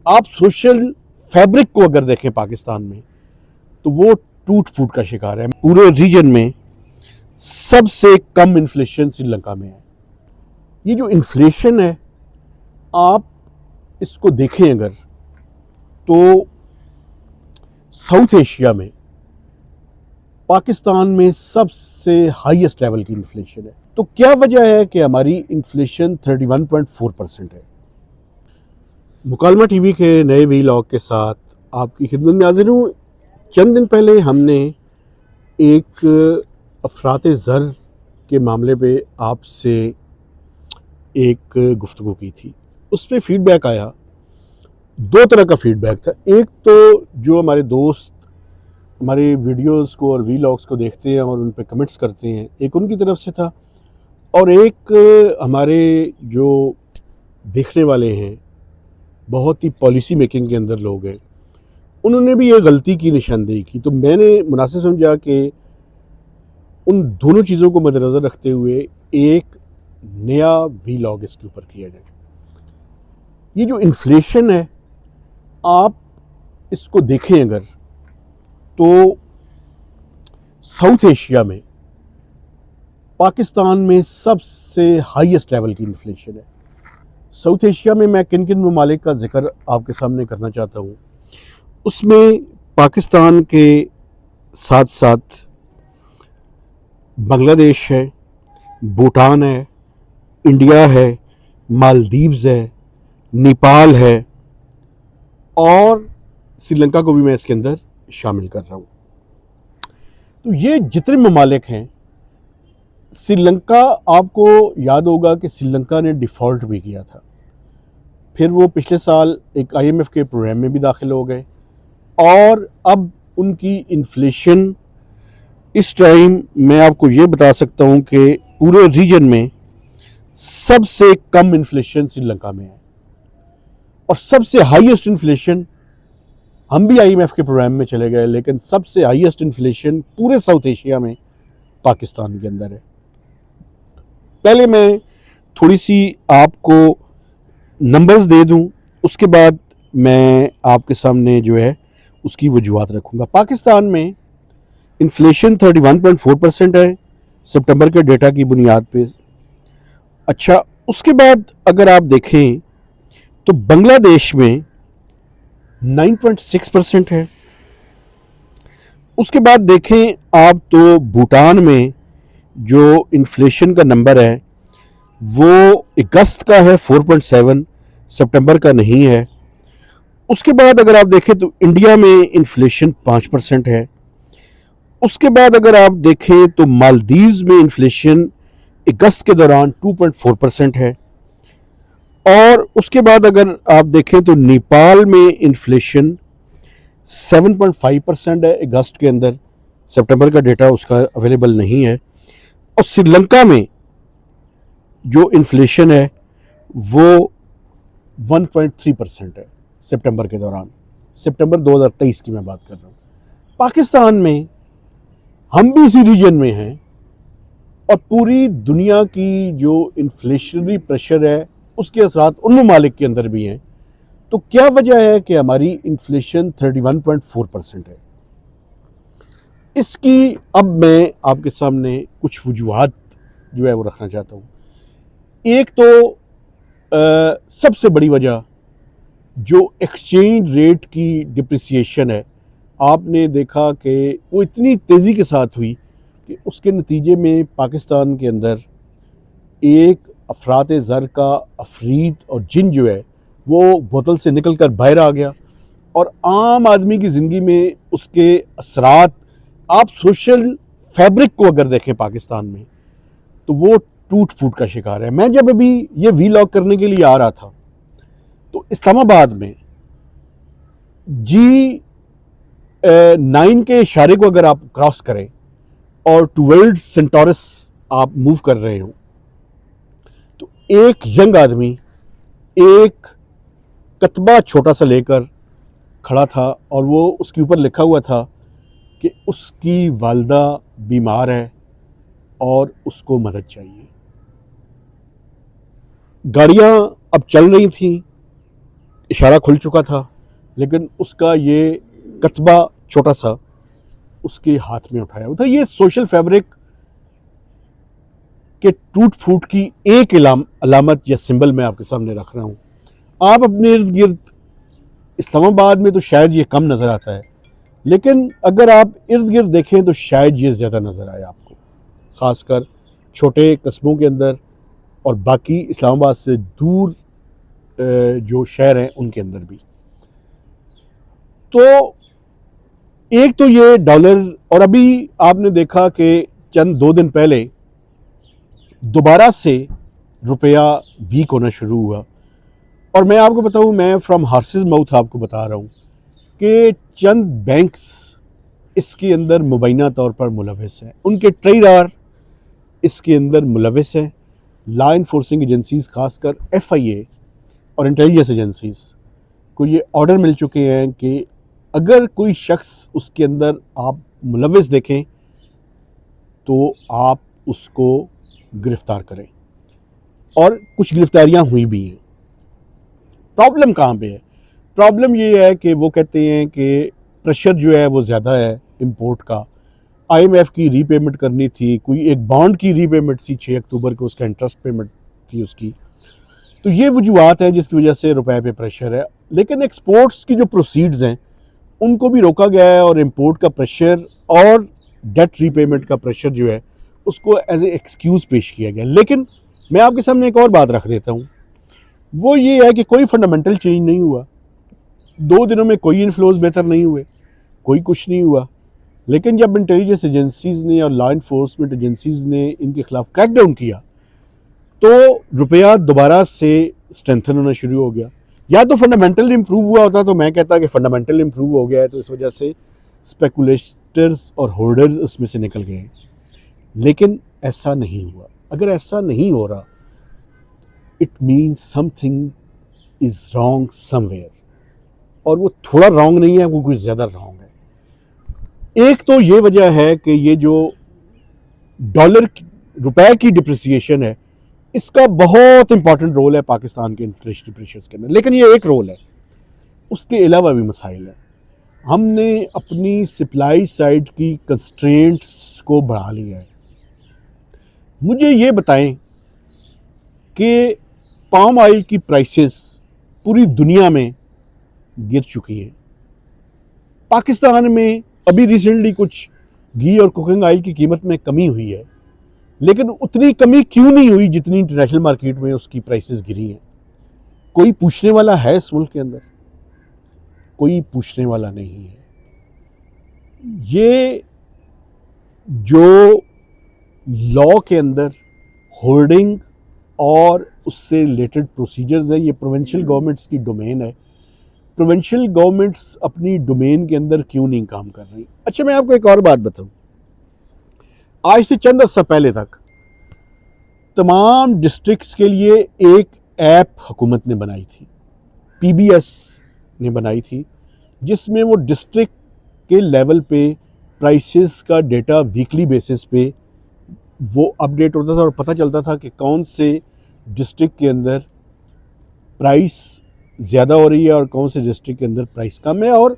आप social fabric को अगर देखें पाकिस्तान में तो वो टूट फूट का शिकार है। पूरे रीजन में सबसे कम इन्फ्लेशन श्रीलंका में है। ये जो इन्फ्लेशन है, आप इसको देखें अगर तो साउथ एशिया में पाकिस्तान में सबसे हाईएस्ट लेवल की इन्फ्लेशन है। तो क्या वजह है कि हमारी इन्फ्लेशन 31.4% है। मुकालमा टीवी के नए वीलॉग के साथ आपकी खिदमत में हाजिर हूँ। चंद दिन पहले हमने एक अफराते ज़र के मामले पे आपसे एक गुफ्तगू की थी। उस पर फीडबैक आया। दो तरह का फीडबैक था। एक तो जो हमारे दोस्त हमारे वीडियोस को और वीलॉग्स को देखते हैं और उन पे कमेंट्स करते हैं, एक उनकी तरफ से था, और एक हमारे जो देखने वाले हैं, बहुत ही पॉलिसी मेकिंग के अंदर लोग हैं, उन्होंने भी ये गलती की निशानदेही की। तो मैंने मुनासिब समझा कि उन दोनों चीज़ों को मद्देनज़र रखते हुए एक नया वीलॉग इसके ऊपर किया जाए। ये जो इन्फ्लेशन है, आप इसको देखें अगर तो साउथ एशिया में पाकिस्तान में सबसे हाईएस्ट लेवल की इन्फ्लेशन है। साउथ एशिया में मैं किन किन ममालिक का जिक्र आपके सामने करना चाहता हूँ। उसमें पाकिस्तान के साथ साथ बांग्लादेश है, भूटान है, इंडिया है, मालदीव्स है, नेपाल है, और श्रीलंका को भी मैं इसके अंदर शामिल कर रहा हूँ। तो ये जितने ममालिक हैं, श्रीलंका, आपको याद होगा कि श्रीलंका ने डिफ़ॉल्ट भी किया था। फिर वो पिछले साल एक IMF के प्रोग्राम में भी दाखिल हो गए, और अब उनकी इन्फ्लेशन इस टाइम मैं आपको ये बता सकता हूँ कि पूरे रीजन में सबसे कम इन्फ्लेशन श्रीलंका में है, और सबसे हाईएस्ट इन्फ्लेशन, हम भी IMF के प्रोग्राम में चले गए, लेकिन सबसे हाईएस्ट इन्फ्लेशन पूरे साउथ एशिया में पाकिस्तान के अंदर है। पहले मैं थोड़ी सी आपको नंबर्स दे दूं, उसके बाद मैं आपके सामने जो है उसकी वजूहात रखूंगा। पाकिस्तान में इन्फ्लेशन 31.4% है सितंबर के डेटा की बुनियाद पे। अच्छा, उसके बाद अगर आप देखें तो बांग्लादेश में 9.6% है। उसके बाद देखें आप तो भूटान में जो इन्फ्लेशन का नंबर है वो अगस्त का है 4.7, सितंबर का नहीं है। उसके बाद अगर आप देखें तो इंडिया में इन्फ्लेशन 5% है। उसके बाद अगर आप देखें तो मालदीव्स में इन्फ्लेशन अगस्त के दौरान 2.4% है। और उसके बाद अगर आप देखें तो नेपाल में इन्फ्लेशन 7.5% है अगस्त के अंदर, सितंबर का डेटा उसका अवेलेबल नहीं है। और श्रीलंका में जो इन्फ्लेशन है वो 1.3% है सितंबर के दौरान, सितंबर 2023 की मैं बात कर रहा हूँ। पाकिस्तान में हम भी इसी रीजन में हैं, और पूरी दुनिया की जो इन्फ्लेशनरी प्रेशर है उसके असरात उन ममालिक के अंदर भी हैं। तो क्या वजह है कि हमारी इन्फ्लेशन 31.4% है। इसकी अब मैं आपके सामने कुछ वजूहात जो है वो रखना चाहता हूँ। एक तो सबसे बड़ी वजह जो एक्सचेंज रेट की डिप्रिसिएशन है, आपने देखा कि वो इतनी तेज़ी के साथ हुई कि उसके नतीजे में पाकिस्तान के अंदर एक अफराते ज़र का अफरीत और जिन जो है वो बोतल से निकल कर बाहर आ गया, और आम आदमी की ज़िंदगी में उसके असरात, आप सोशल फैब्रिक को अगर देखें पाकिस्तान में तो वो टूट फूट का शिकार है। मैं जब अभी ये वीलॉग करने के लिए आ रहा था तो इस्लामाबाद में G9 के इशारे को अगर आप क्रॉस करें और टुवर्ड्स सेंटोरस आप मूव कर रहे हो, तो एक यंग आदमी एक कतबा छोटा सा लेकर खड़ा था, और वो उसके ऊपर लिखा हुआ था कि उसकी वालदा बीमार है और उसको मदद चाहिए। गाड़ियां अब चल रही थी, इशारा खुल चुका था, लेकिन उसका ये कतबा छोटा सा उसके हाथ में उठाया हुआ था। ये सोशल फैब्रिक के टूट फूट की एक अलामत या सिंबल मैं आपके सामने रख रहा हूँ। आप अपने इर्द गिर्द इस्लामाबाद में तो शायद ये कम नज़र आता है, लेकिन अगर आप इर्द गिर्द देखें तो शायद ये ज़्यादा नज़र आए आपको, ख़ासकर छोटे कस्बों के अंदर और बाकी इस्लामाबाद से दूर जो शहर हैं उनके अंदर भी। तो एक तो ये डॉलर, और अभी आपने देखा कि चंद 2 दिन पहले दोबारा से रुपया वीक होना शुरू हुआ। और मैं आपको बताऊं, मैं फ्रॉम हार्सिस माउथ आपको बता रहा हूं कि चंद बैंक्स इसके अंदर मुबैना तौर पर मुलविस हैं, उनके ट्रेडर इसके अंदर मुलविस हैं। लॉ इन्फोर्सिंग एजेंसीज, खासकर FIA और इंटेलिजेंस एजेंसीज को ये ऑर्डर मिल चुके हैं कि अगर कोई शख्स उसके अंदर आप मुलविस देखें तो आप उसको गिरफ्तार करें, और कुछ गिरफ्तारियां हुई भी हैं। प्रॉब्लम कहाँ पे है? प्रॉब्लम ये है कि वो कहते हैं कि प्रेशर जो है वो ज़्यादा है इंपोर्ट का। IMF की रीपेमेंट करनी थी, कोई एक बॉन्ड की रीपेमेंट थी 6 अक्टूबर को, उसका इंटरेस्ट पेमेंट थी उसकी। तो ये वजूहत है जिसकी वजह से रुपए पे प्रेशर है। लेकिन एक्सपोर्ट्स की जो प्रोसीड्स हैं उनको भी रोका गया है, और इंपोर्ट का प्रेशर और डेट रीपेमेंट का प्रेशर जो है उसको एज ए एक्सक्यूज़ पेश किया गया। लेकिन मैं आपके सामने एक और बात रख देता हूँ, वो ये है कि कोई फंडामेंटल चेंज नहीं हुआ। 2 दिनों में कोई इन्फ्लोज बेहतर नहीं हुए, कोई कुछ नहीं हुआ। लेकिन जब इंटेलिजेंस एजेंसीज ने और लॉ इन्फोर्समेंट एजेंसीज ने इनके खिलाफ क्रैकडाउन किया तो रुपया दोबारा से स्ट्रेंथन होना शुरू हो गया। या तो फंडामेंटल इंप्रूव हुआ होता, तो मैं कहता कि फंडामेंटल इंप्रूव हो गया है, तो इस वजह से स्पेकुलेटर्स और होल्डर्स उसमें से निकल गए। लेकिन ऐसा नहीं हुआ। अगर ऐसा नहीं हो रहा, it means something is wrong somewhere, और वो थोड़ा रॉन्ग नहीं है, वो कुछ ज़्यादा रॉन्ग है। एक तो ये वजह है कि ये जो डॉलर रुपए की डिप्रिसिएशन है, इसका बहुत इंपॉर्टेंट रोल है पाकिस्तान के इन्फ्लेशनरी प्रेशर्स के अंदर। लेकिन ये एक रोल है, उसके अलावा भी मसाइल है। हमने अपनी सप्लाई साइड की कंस्ट्रेंट्स को बढ़ा लिया है। मुझे ये बताएं कि पाम ऑयल की प्राइसेस पूरी दुनिया में गिर चुकी हैं। पाकिस्तान में अभी रिसेंटली कुछ घी और कुकिंग ऑयल की कीमत में कमी हुई है, लेकिन उतनी कमी क्यों नहीं हुई जितनी इंटरनेशनल मार्केट में उसकी प्राइसेस गिरी हैं? कोई पूछने वाला है इस मुल्क के अंदर? कोई पूछने वाला नहीं है। ये जो लॉ के अंदर होल्डिंग और उससे रिलेटेड प्रोसीजर्स हैं, ये प्रोविंशियल गवर्नमेंट्स की डोमेन है। प्रोविंशियल गवर्नमेंट्स अपनी डोमेन के अंदर क्यों नहीं काम कर रही? अच्छा, मैं आपको एक और बात बताऊं। आज से चंद अर्सा पहले तक तमाम डिस्ट्रिक्ट्स के लिए एक ऐप हुकूमत ने बनाई थी, PBS ने बनाई थी, जिसमें वो डिस्ट्रिक्ट के लेवल पे प्राइसेस का डेटा वीकली बेसिस पे वो अपडेट होता था, और पता चलता था कि कौन से डिस्ट्रिक्ट के अंदर प्राइस ज़्यादा हो रही है और कौन से डिस्ट्रिक्ट के अंदर प्राइस कम है। और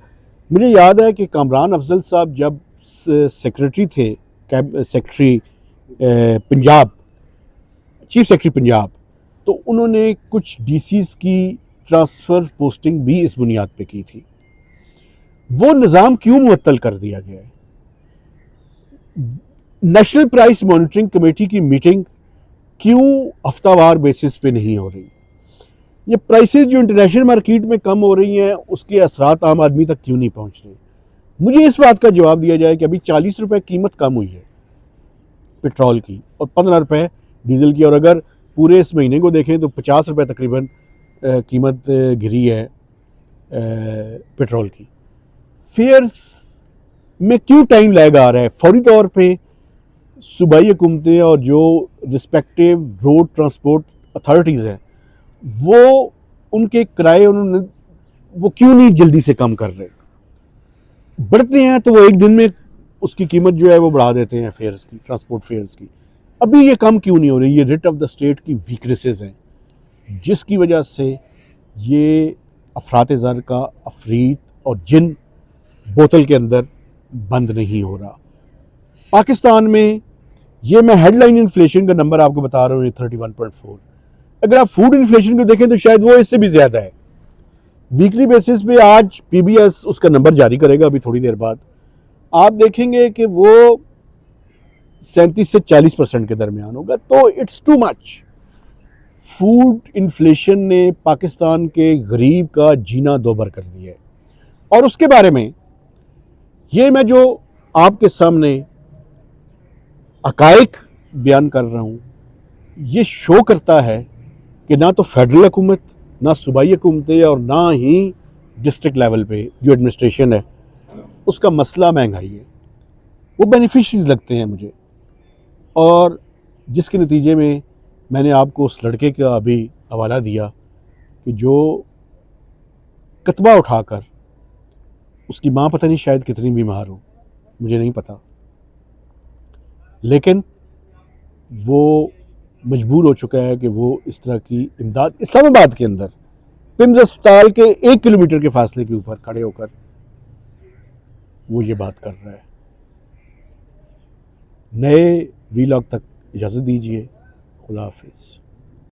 मुझे याद है कि कामरान अफजल साहब जब सेक्रेटरी थे, secretary Punjab, chief secretary Punjab, तो उन्होंने कुछ DCs की ट्रांसफ़र पोस्टिंग भी इस बुनियाद पे की थी। वो निज़ाम क्यों मुअत्तल कर दिया गया है? नेशनल प्राइस मॉनिटरिंग कमेटी की मीटिंग क्यों हफ्तावार बेसिस पे नहीं हो रही? ये प्राइसेस जो इंटरनेशनल मार्केट में कम हो रही हैं, उसके असरात आम आदमी तक क्यों नहीं पहुंच रहे? मुझे इस बात का जवाब दिया जाए कि अभी 40 रुपये कीमत कम हुई है पेट्रोल की और 15 रुपये डीजल की, और अगर पूरे इस महीने को देखें तो 50 रुपये तकरीबन कीमत गिरी है पेट्रोल की। फेयर्स में क्यों टाइम लैग आ रहा है? फौरी तौर पे सूबाई हुकूमतें और जो रिस्पेक्टिव रोड ट्रांसपोर्ट अथॉरिटीज़ हैं, वो उनके किराए उन्होंने वो क्यों नहीं जल्दी से कम कर रहे? बढ़ते हैं तो वो एक दिन में उसकी कीमत जो है वो बढ़ा देते हैं फेयर्स की, ट्रांसपोर्ट फेयर्स की। अभी ये कम क्यों नहीं हो रही? ये रिट ऑफ द स्टेट की वीकनेसेस हैं, जिसकी वजह से ये अफरात ज़र का अफरीत और जिन बोतल के अंदर बंद नहीं हो रहा। पाकिस्तान में ये मैं हेडलाइन इन्फ्लेशन का नंबर आपको बता रहा हूँ 31.4। अगर आप फूड इन्फ्लेशन को देखें तो शायद वो इससे भी ज़्यादा है। वीकली बेसिस पे आज पीबीएस उसका नंबर जारी करेगा अभी थोड़ी देर बाद। आप देखेंगे कि वो 37 से 40% के दरमियान होगा। तो it's too much. Food inflation ने पाकिस्तान के गरीब का जीना दोबर कर दिया है। और उसके बारे में ये मैं जो आपके सामने हकाइक बयान कर रहा हूँ, ये शो करता है कि ना तो फेडरल हुकूमत, ना सूबाई हुकूमतें और ना ही डिस्ट्रिक्ट लेवल पे जो एडमिनिस्ट्रेशन है उसका मसला महंगाई है। वो बेनिफिशरीज लगते हैं मुझे, और जिसके नतीजे में मैंने आपको उस लड़के का अभी हवाला दिया कि जो कतबा उठाकर, उसकी माँ पता नहीं शायद कितनी बीमार हो, मुझे नहीं पता, लेकिन वो मजबूर हो चुका है कि वो इस तरह की इमदाद इस्लामाबाद के अंदर पिम्स अस्पताल के 1 किलोमीटर के फासले के ऊपर खड़े होकर वो ये बात कर रहा है। नए वीलॉग तक इजाज़त दीजिए। खुदा हाफिज़।